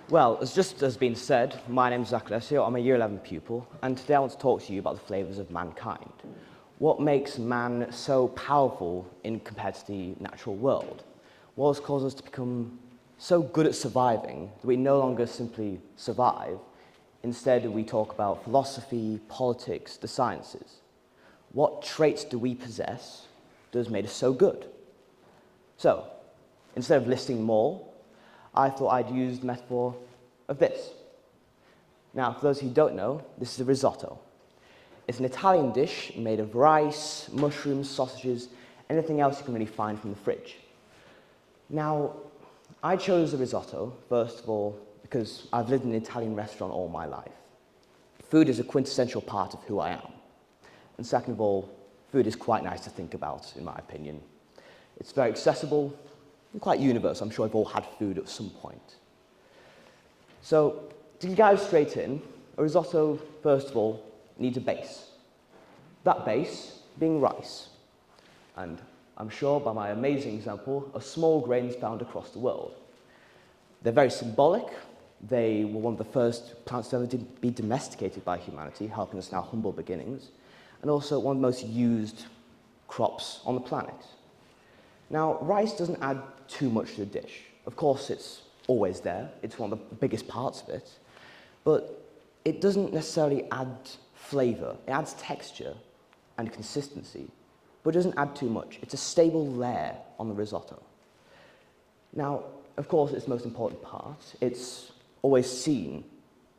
Well, as just has been said, my name is Zac Alessio, I'm a Year 11 pupil, and today I want to talk to you about the flavours of mankind. What makes man so powerful compared to the natural world? What has caused us to become so good at surviving that we no longer simply survive, instead we talk about philosophy, politics, the sciences? What traits do we possess that has made us so good? So, instead of listing more, I thought I'd use the metaphor of this. Now, for those who don't know, this is a risotto. It's an Italian dish made of rice, mushrooms, sausages, anything else you can really find from the fridge. Now, I chose the risotto, first of all, because I've lived in an Italian restaurant all my life. Food is a quintessential part of who I am. And second of all, food is quite nice to think about, in my opinion. It's very accessible and quite universal. I'm sure we've all had food at some point. So, to dive straight in, a risotto, first of all, needs a base. That base being rice. And I'm sure by my amazing example of small grains found across the world. They're very symbolic. They were one of the first plants to ever be domesticated by humanity, helping us in our humble beginnings, and also one of the most used crops on the planet. Now, rice doesn't add too much to the dish. Of course, it's always there. It's one of the biggest parts of it. But it doesn't necessarily add flavour. It adds texture and consistency, but it doesn't add too much. It's a stable layer on the risotto. Now, of course, it's the most important part. It's always seen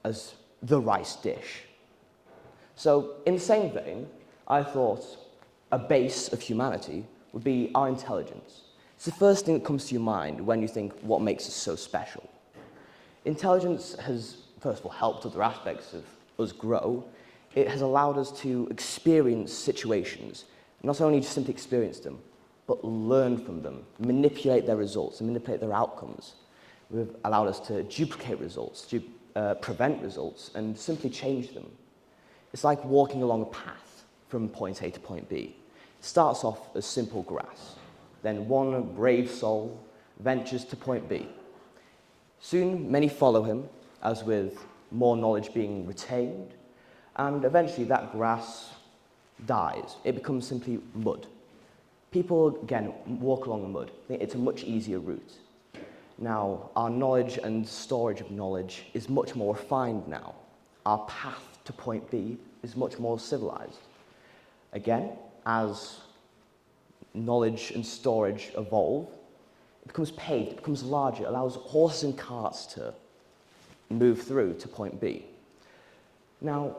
as the rice dish. So, in the same vein, I thought a base of humanity would be our intelligence. It's the first thing that comes to your mind when you think what makes us so special. Intelligence has, first of all, helped other aspects of us grow. It has allowed us to experience situations, not only just simply experience them, but learn from them, manipulate their results, and manipulate their outcomes. We've allowed us to duplicate results, prevent results, and simply change them. It's like walking along a path from point A to point B. It starts off as simple grass. Then one brave soul ventures to point B. Soon, many follow him, as with more knowledge being retained, and eventually that grass dies. It becomes simply mud. People, again, walk along the mud. It's a much easier route. Now, our knowledge and storage of knowledge is much more refined now. Our path to point B is much more civilized. Again, as knowledge and storage evolve, it becomes paved, it becomes larger, it allows horses and carts to move through to point B. Now,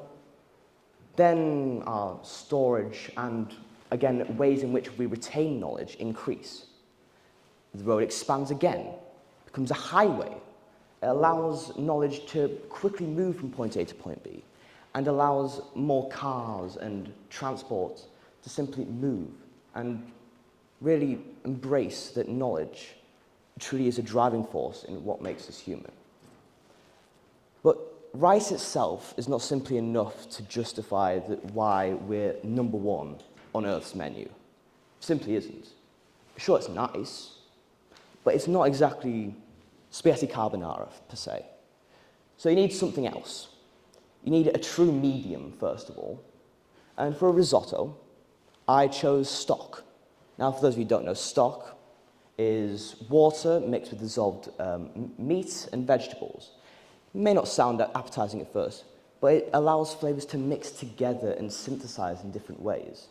then our storage and, again, ways in which we retain knowledge increase. The road expands again, becomes a highway. It allows knowledge to quickly move from point A to point B, and allows more cars and transport to simply move and really embrace that knowledge truly is a driving force in what makes us human. But rice itself is not simply enough to justify why we're number one on Earth's menu. It simply isn't. Sure, it's nice, but it's not exactly spaghetti carbonara, per se. So you need something else. You need a true medium, first of all. And for a risotto, I chose stock. Now, for those of you who don't know, stock is water mixed with dissolved meat and vegetables. It may not sound appetizing at first, but it allows flavors to mix together and synthesize in different ways.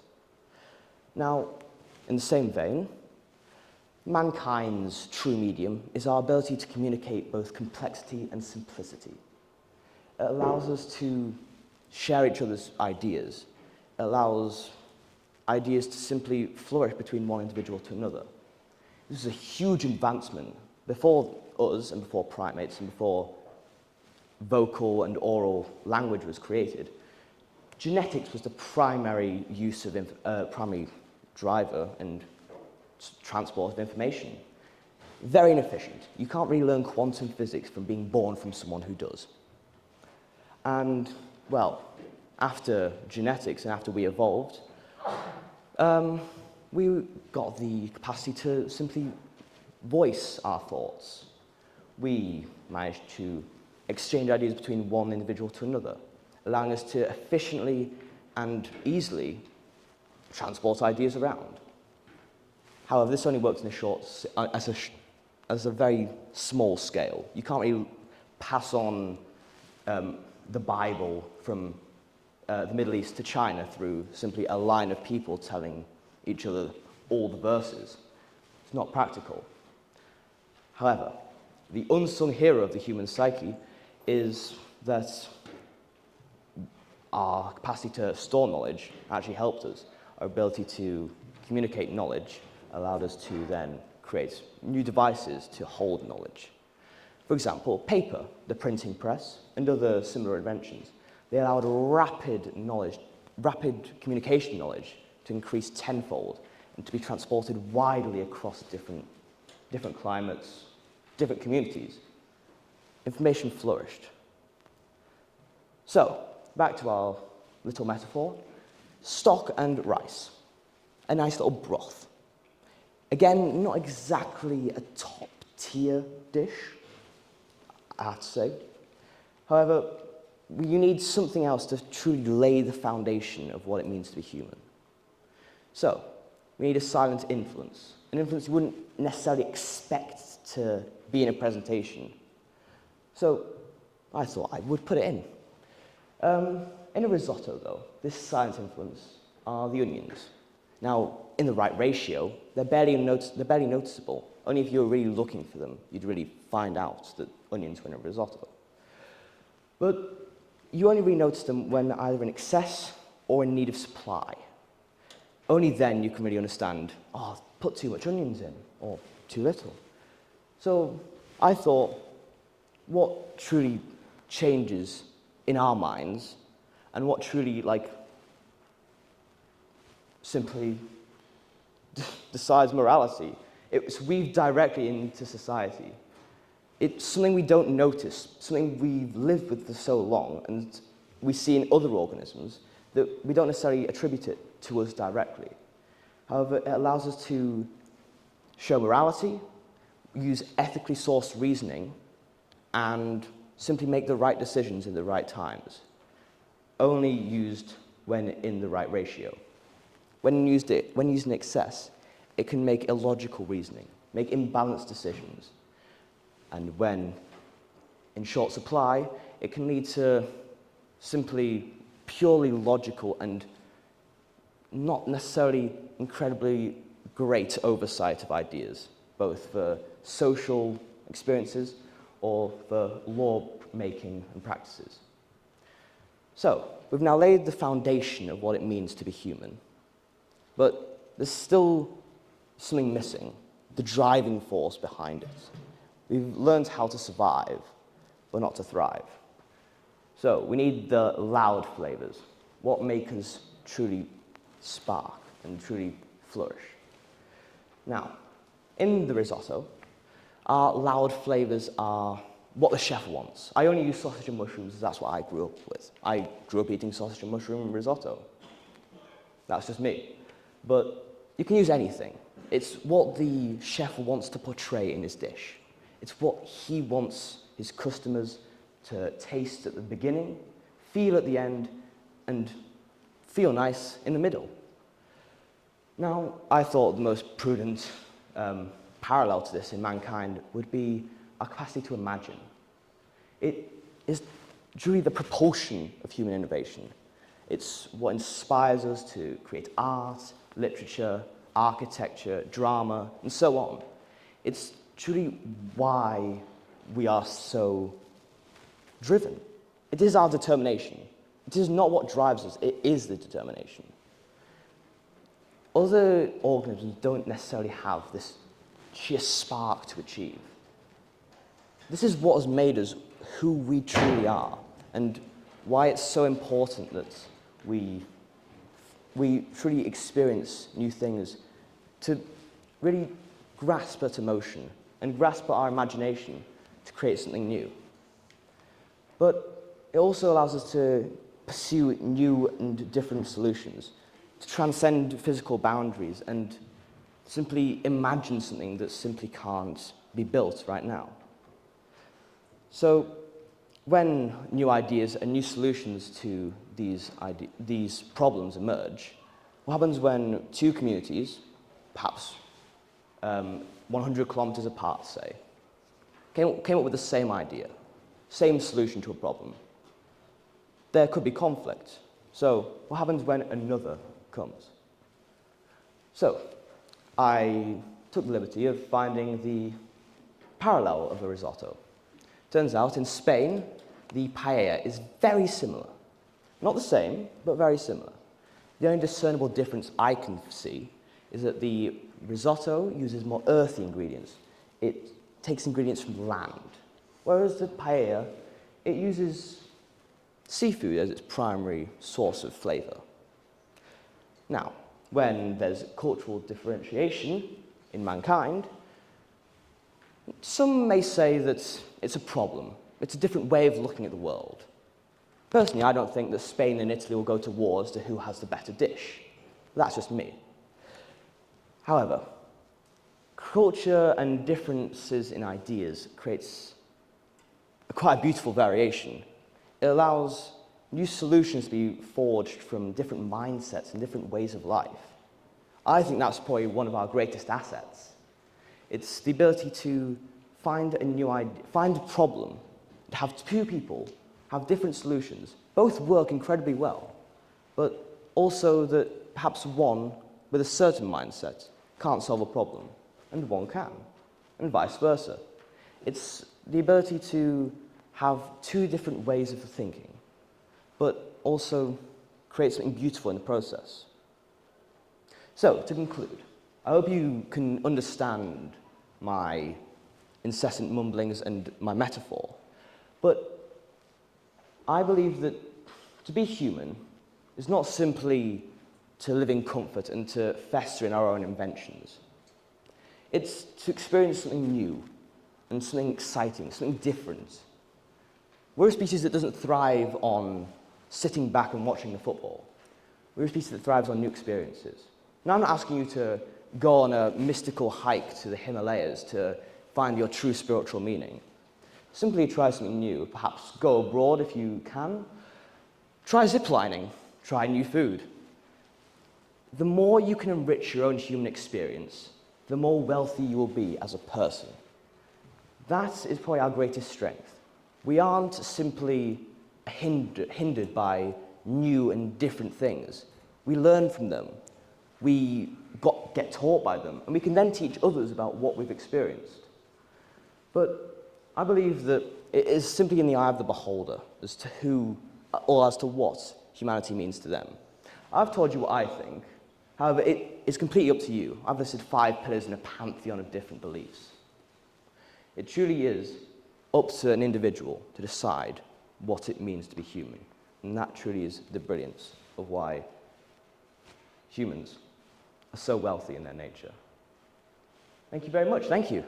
Now, in the same vein, mankind's true medium is our ability to communicate both complexity and simplicity. It allows us to share each other's ideas. It allows ideas to simply flourish between one individual to another. This is a huge advancement. Before us and before primates and before vocal and oral language was created, genetics was the primary use of primary driver and transport of information. Very inefficient. You can't really learn quantum physics from being born from someone who does. And, well, after genetics and after we evolved, we got the capacity to simply voice our thoughts. we managed to exchange ideas between one individual to another, allowing us to efficiently and easily transport ideas around. However, this only works in as a very small scale. You can't really pass on the Bible from the Middle East to China through simply a line of people telling each other all the verses. It's not practical. However, the unsung hero of the human psyche is that our capacity to store knowledge actually helped us. Our ability to communicate knowledge allowed us to then create new devices to hold knowledge. For example, paper, the printing press, and other similar inventions. They allowed rapid communication knowledge to increase tenfold and to be transported widely across different climates, different communities. Information flourished. So, back to our little metaphor. Stock and rice. A nice little broth. Again, not exactly a top-tier dish, I have to say. However, you need something else to truly lay the foundation of what it means to be human. So, we need a silent influence. An influence you wouldn't necessarily expect to be in a presentation. So, I thought I would put it in. In a risotto, though, this silent influence are the onions. Now, in the right ratio, they're barely noticeable. Only if you're really looking for them, you'd really find out that onions were in a risotto. But you only really notice them when either in excess or in need of supply. Only then you can really understand, oh, put too much onions in, or too little. So I thought, what truly changes in our minds, and what truly, simply decides morality? It's weaved directly into society. It's something we don't notice, something we've lived with for so long, and we see in other organisms that we don't necessarily attribute it to us directly. However, it allows us to show morality, use ethically sourced reasoning, and simply make the right decisions in the right times, only used when in the right ratio. When used in excess, it can make illogical reasoning, make imbalanced decisions. And when in short supply, it can lead to simply purely logical and not necessarily incredibly great oversight of ideas, both for social experiences or for law making and practices. So, we've now laid the foundation of what it means to be human. But there's still something missing, the driving force behind it. We've learned how to survive, but not to thrive. So we need the loud flavours, what make us truly spark and truly flourish. Now, in the risotto, our loud flavours are what the chef wants. I only use sausage and mushrooms, that's what I grew up with. I grew up eating sausage and mushroom risotto. That's just me. But you can use anything. It's what the chef wants to portray in his dish. It's what he wants his customers to taste at the beginning, feel at the end, and feel nice in the middle. Now, I thought the most prudent parallel to this in mankind would be our capacity to imagine. It is truly the propulsion of human innovation. It's what inspires us to create art, literature, architecture, drama, and so on. It's truly why we are so driven. It is our determination. It is not what drives us, it is the determination. Other organisms don't necessarily have this sheer spark to achieve. This is what has made us who we truly are, and why it's so important that we truly experience new things, to really grasp at emotion and grasp at our imagination to create something new. But it also allows us to pursue new and different solutions, to transcend physical boundaries and simply imagine something that simply can't be built right now. So when new ideas and new solutions to these problems emerge, what happens when two communities, perhaps 100 kilometers apart, say, came up with the same idea, same solution to a problem? There could be conflict. So what happens when another comes? So I took the liberty of finding the parallel of a risotto. Turns out in Spain, the paella is very similar. Not the same, but very similar. The only discernible difference I can see is that the risotto uses more earthy ingredients. It takes ingredients from land, whereas the paella, it uses seafood as its primary source of flavour. Now, when there's cultural differentiation in mankind, some may say that it's a problem. It's a different way of looking at the world. Personally, I don't think that Spain and Italy will go to war as to who has the better dish. That's just me. However, culture and differences in ideas creates quite a beautiful variation. It allows new solutions to be forged from different mindsets and different ways of life. I think that's probably one of our greatest assets. It's the ability to find a new idea, find a problem, to have two people have different solutions, both work incredibly well, but also that perhaps one with a certain mindset can't solve a problem, and one can, and vice versa. It's the ability to have two different ways of thinking, but also create something beautiful in the process. So, to conclude, I hope you can understand my incessant mumblings and my metaphor, but I believe that to be human is not simply to live in comfort and to fester in our own inventions. It's to experience something new and something exciting, something different. We're a species that doesn't thrive on sitting back and watching the football. We're a species that thrives on new experiences. Now, I'm not asking you to go on a mystical hike to the Himalayas to find your true spiritual meaning. Simply try something new. Perhaps go abroad if you can. Try ziplining. Try new food. The more you can enrich your own human experience, the more wealthy you will be as a person. That is probably our greatest strength. We aren't simply hindered by new and different things. We learn from them. We get taught by them, and we can then teach others about what we've experienced. But I believe that it is simply in the eye of the beholder as to who, or as to what humanity means to them. I've told you what I think. However, it is completely up to you. I've listed 5 pillars in a pantheon of different beliefs. It truly is up to an individual to decide what it means to be human. And that truly is the brilliance of why humans are so wealthy in their nature. Thank you very much. Thank you.